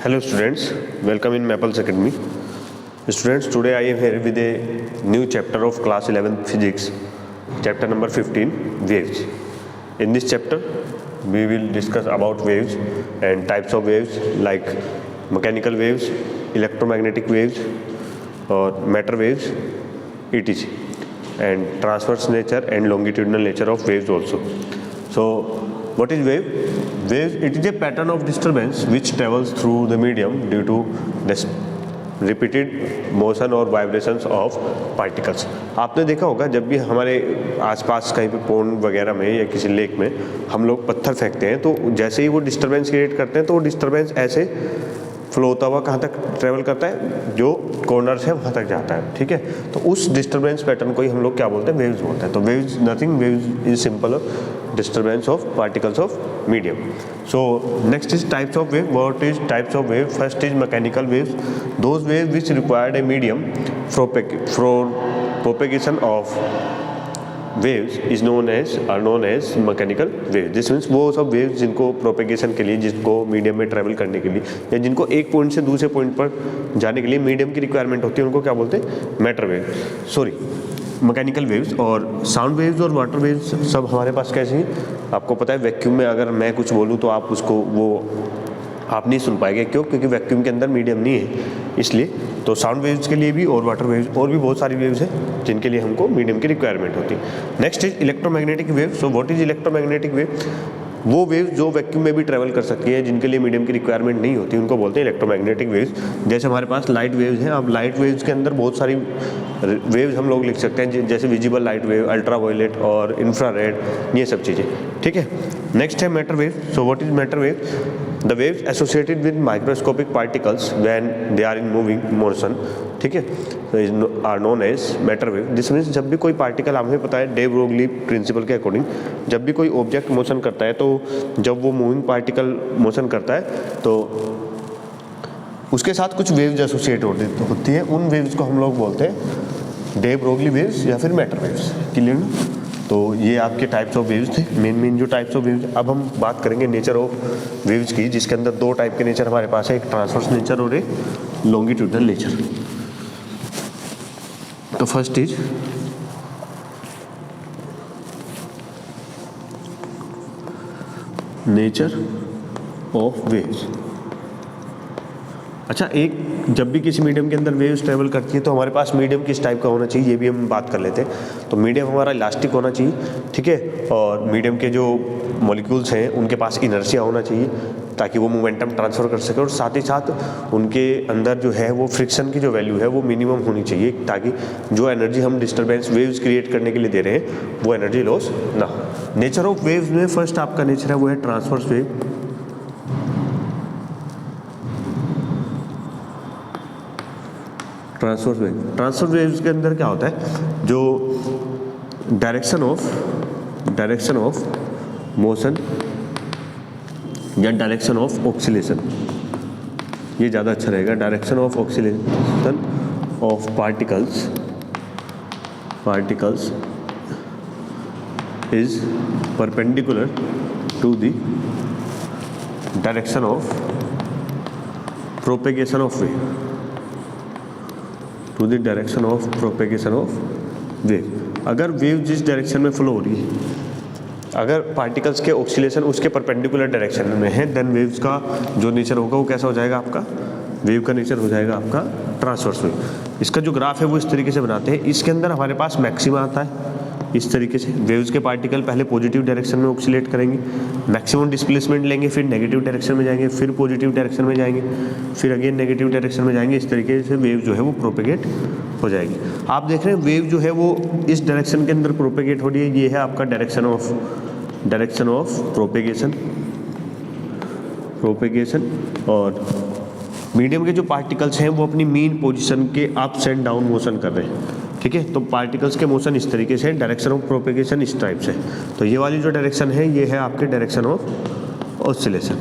Hello students, welcome in Maples Academy. Students, today I am here with a new chapter of class 11 physics, chapter number 15, waves. In this chapter, we will discuss about waves and types of waves like mechanical waves, electromagnetic waves or matter waves, etc. and transverse nature and longitudinal nature of waves also. So, what is wave? Wave, it is a pattern of disturbance which travels through the medium due to this repeated motion और vibrations of particles. आपने देखा होगा जब भी हमारे आसपास कहीं पे पॉन्ड वगैरह में या किसी लेक में हम लोग पत्थर फेंकते हैं तो जैसे ही वो डिस्टर्बेंस क्रिएट करते हैं तो वो डिस्टर्बेंस ऐसे फ्लो होता हुआ कहाँ तक ट्रेवल करता है, जो कॉर्नर्स है वहाँ तक जाता है. ठीक है, तो उस डिस्टर्बेंस पैटर्न को ही हम लोग क्या बोलते हैं, वेव्स बोलते हैं. तो waves nothing, waves is simple disturbance of particles of medium. So next is types of wave. What is types of wave? First is mechanical waves. Those waves which required a medium for propagation of waves is known as mechanical waves. This means वो सब waves जिनको propagation के लिए, जिनको medium में travel करने के लिए या जिनको एक point से दूसरे point पर जाने के लिए medium की requirement होती है, उनको क्या बोलते हैं, matter wave. Mechanical waves. और साउंड वेव्स और वाटर वेव्स सब हमारे पास कैसे हैं, आपको पता है. वैक्यूम में अगर मैं कुछ बोलूँ तो आप उसको वो आप नहीं सुन पाएंगे. क्यों? क्योंकि वैक्यूम के अंदर मीडियम नहीं है, इसलिए. तो साउंड वेव्स के लिए भी और वाटर वेव्स और भी बहुत सारी वेव्स हैं जिनके लिए हमको मीडियम की रिक्वायरमेंट होती है. Next is electromagnetic wave. So what is electromagnetic wave? वो वेव जो वैक्यूम में भी ट्रैवल कर सकती है, जिनके लिए मीडियम की रिक्वायरमेंट नहीं होती, उनको बोलते हैं इलेक्ट्रोमैग्नेटिक वेव्स. जैसे हमारे पास लाइट वेव्स हैं. अब लाइट वेव्स के अंदर बहुत सारी वेव्स हम लोग लिख सकते हैं, जैसे विजिबल लाइट वेव, अल्ट्रावायलेट और इंफ्रारेड, ये सब चीज़ें. ठीक है. नेक्स्ट है matter wave. So what is matter wave? The waves associated with microscopic particles when they are in moving motion. ठीक है, are known as matter wave. This means जब भी कोई पार्टिकल, हमें पता है डे ब्रोगली प्रिंसिपल के अकॉर्डिंग, जब भी कोई ऑब्जेक्ट मोशन करता है तो जब वो मूविंग पार्टिकल मोशन करता है तो उसके साथ कुछ वेव्स एसोसिएट होती है. उन वेव्स को हम लोग बोलते हैं डे ब्रोगली वेव्स या फिर मैटर वेव्स. क्लियर ना? तो ये आपके टाइप्स ऑफ वेव्स थे, मेन जो टाइप्स ऑफ वेव्स. अब हम बात करेंगे नेचर ऑफ वेव्स की, जिसके अंदर दो टाइप के नेचर हमारे पास है, एक ट्रांसवर्स नेचर और एक लॉन्गिट्यूडनल नेचर. तो first is nature of waves. अच्छा, एक जब भी किसी मीडियम के अंदर वेव्स ट्रेवल करती है तो हमारे पास मीडियम किस टाइप का होना चाहिए, ये भी हम बात कर लेते हैं. तो मीडियम हमारा इलास्टिक होना चाहिए. ठीक है, और मीडियम के जो मॉलिक्यूल्स हैं उनके पास इनर्शिया होना चाहिए ताकि वो मोमेंटम ट्रांसफ़र कर सके, और साथ ही साथ उनके अंदर जो है वो फ्रिक्शन की जो वैल्यू है वो मिनिमम होनी चाहिए, ताकि जो एनर्जी हम डिस्टर्बेंस वेव्स क्रिएट करने के लिए दे रहे हैं वो एनर्जी लॉस ना हो. नेचर ऑफ वेव्स में फर्स्ट आपका नेचर है वो है ट्रांसवर्स वेव. ट्रांसवर्स वेव्स के अंदर क्या होता है, जो डायरेक्शन ऑफ मोशन या डायरेक्शन ऑफ ऑक्सीलेशन, ये ज़्यादा अच्छा रहेगा. Direction of oscillation of particles is perpendicular to the direction of propagation of wave, to the direction of propagation of wave. अगर वेव जिस डायरेक्शन में फ्लो हो रही है, अगर पार्टिकल्स के ऑक्सीलेशन उसके परपेंडिकुलर डायरेक्शन में है, देन वेव्स का जो नेचर होगा वो कैसा हो जाएगा, आपका वेव का नेचर हो जाएगा आपका ट्रांसवर्स वेव. इसका जो ग्राफ है वो इस तरीके से बनाते हैं. इसके अंदर हमारे पास मैक्सिमा आता है इस तरीके से. वेव्स के पार्टिकल पहले पॉजिटिव डायरेक्शन में ऑक्सीलेट करेंगे, मैक्सिमम डिस्प्लेसमेंट लेंगे, फिर नेगेटिव डायरेक्शन में जाएंगे, फिर पॉजिटिव डायरेक्शन में जाएंगे, फिर अगेन नेगेटिव डायरेक्शन में जाएंगे. इस तरीके से वेव जो है वो प्रोपेगेट हो जाएगी. आप देख रहे हैं वेव जो है वो इस डायरेक्शन के अंदर प्रोपेगेट हो रही है. ये है आपका डायरेक्शन ऑफ प्रोपेगेशन. और मीडियम के जो पार्टिकल्स हैं वो अपनी मीन पोजीशन के अप्स एंड डाउन मोशन कर रहे हैं. ठीक है, तो पार्टिकल्स के मोशन इस तरीके से, डायरेक्शन ऑफ प्रोपेगेशन इस टाइप से. तो ये वाली जो डायरेक्शन है ये है आपके डायरेक्शन ऑफ ऑसिलेशन.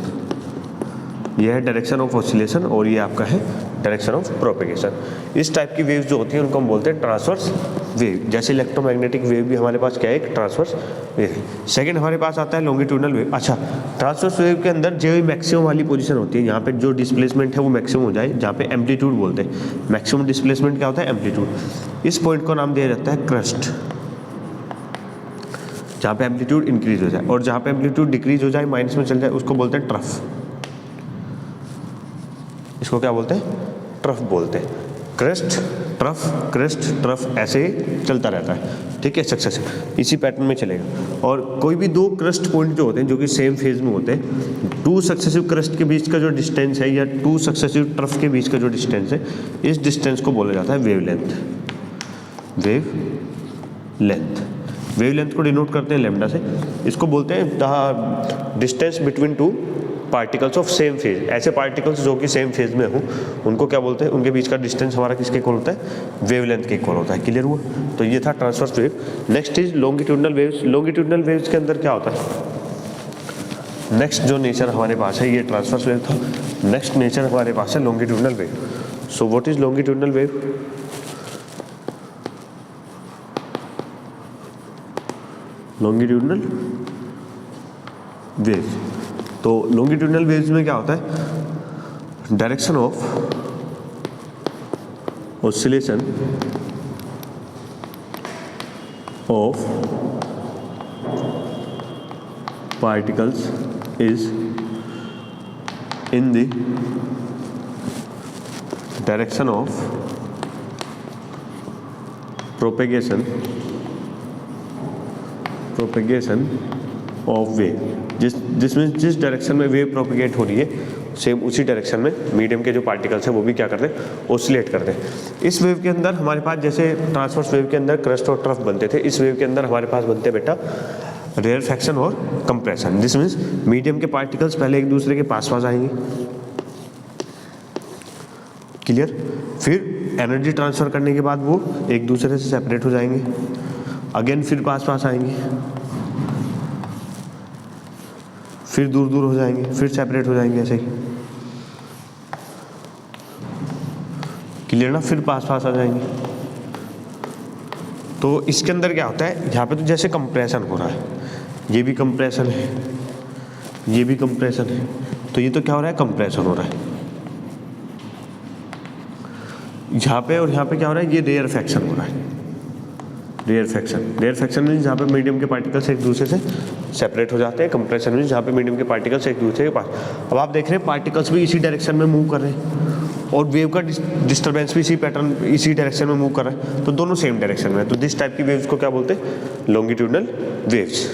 ये है डायरेक्शन ऑफ ऑसिलेशन और ये आपका है डायरेक्शन ऑफ प्रोपेगेशन। इस टाइप की वेव्स जो होती हैं उनको हम बोलते हैं ट्रांसवर्स वेव। जैसे इलेक्ट्रोमैग्नेटिक वेव भी हमारे पास क्या है, एक ट्रांसवर्स वेव है। सेकंड हमारे पास आता है लॉन्गिट्यूडनल वेव। अच्छा, ट्रांसवर्स वेव के अंदर जो मैक्सिमम वाली पोजीशन होती है, यहाँ पे जो डिस्प्लेसमेंट है वो मैक्सिमम हो जाए, जहाँ पे एम्पलीट्यूड बोलते हैं। मैक्सिमम डिस्प्लेसमेंट क्या होता है, एम्पलीट्यूड। इस पॉइंट को नाम दिया जाता है क्रेस्ट, जहाँ पे एम्पलीट्यूड इंक्रीज हो जाए, और जहाँ पे एम्पलीट्यूड डिक्रीज हो जाए, माइनस में चल जाए, उसको बोलते हैं ट्रफ। इसको क्या बोलते हैं, ट्रफ बोलते हैं। क्रेस्ट ट्रफ ऐसे ही चलता रहता है, ठीक है, सक्सेसिव इसी पैटर्न में चलेगा। और कोई भी दो क्रेस्ट पॉइंट जो होते हैं जो कि सेम फेज में होते हैं, टू सक्सेसिव क्रेस्ट के बीच का जो डिस्टेंस है या टू सक्सेसिव ट्रफ के बीच का जो डिस्टेंस है, इस डिस्टेंस को बोला जाता है वेव लेंथ को डिनोट करते हैं लैम्डा से। इसको बोलते हैं the distance between two particles of same phase. ऐसे पार्टिकल्स जो कि सेम फेज में हो उनको क्या बोलते हैं, उनके बीच का डिस्टेंस हमारा किसके इक्वल होता है, वेवलेंथ के इक्वल होता है। क्लियर हुआ? तो ये था transverse wave. Next is longitudinal waves. Longitudinal waves के अंदर क्या होता है, नेक्स्ट जो नेचर हमारे पास है, ये ट्रांसवर्स वेव था। नेक्स्ट नेचर हमारे पास है longitudinal wave. So what is longitudinal wave? Longitudinal wave, तो लॉन्गिट्यूडनल वेव्स में क्या होता है, direction of oscillation of particles is in the direction of propagation of wave. जिस डायरेक्शन में वेव प्रोपेगेट हो रही है, सेम उसी डायरेक्शन में मीडियम के जो पार्टिकल्स हैं वो भी क्या करते हैं, ऑसिलेट करते हैं। इस वेव के अंदर हमारे पास, जैसे ट्रांसवर्स वेव के अंदर क्रस्ट और ट्रफ बनते थे, इस वेव के अंदर हमारे पास बनते हैं बेटा रेयरफैक्शन और कंप्रेशन। दिस मीन्स मीडियम के पार्टिकल्स पहले एक दूसरे के पास आएंगे, क्लियर, फिर एनर्जी ट्रांसफर करने के बाद वो एक दूसरे से सेपरेट हो जाएंगे, अगेन फिर पास आएंगे, फिर दूर हो जाएंगे, फिर सेपरेट हो जाएंगे, ऐसे ही, क्लियर ना, फिर पास आ जाएंगे। तो इसके अंदर क्या होता है, यहाँ पे तो जैसे कंप्रेशन हो रहा है, ये भी कंप्रेशन है, ये भी कंप्रेशन है, तो ये तो क्या हो रहा है, कंप्रेशन हो रहा है यहाँ पे, और यहाँ पे क्या हो रहा है, ये रेयरफैक्शन हो रहा है। रेयरफैक्शन मीन्स जहाँ पे मीडियम के पार्टिकल्स एक दूसरे से सेपरेट हो जाते हैं। कंप्रेशन मीन्स जहाँ पे मीडियम के पार्टिकल्स एक दूसरे के पास। अब आप देख रहे हैं पार्टिकल्स भी इसी डायरेक्शन में मूव कर रहे हैं और वेव का डिस्टर्बेंस भी इसी डायरेक्शन में मूव कर रहा है, तो दोनों सेम डायरेक्शन में है। तो दिस टाइप की वेव्स को क्या बोलते हैं, लॉन्गिट्यूडनल वेव्स।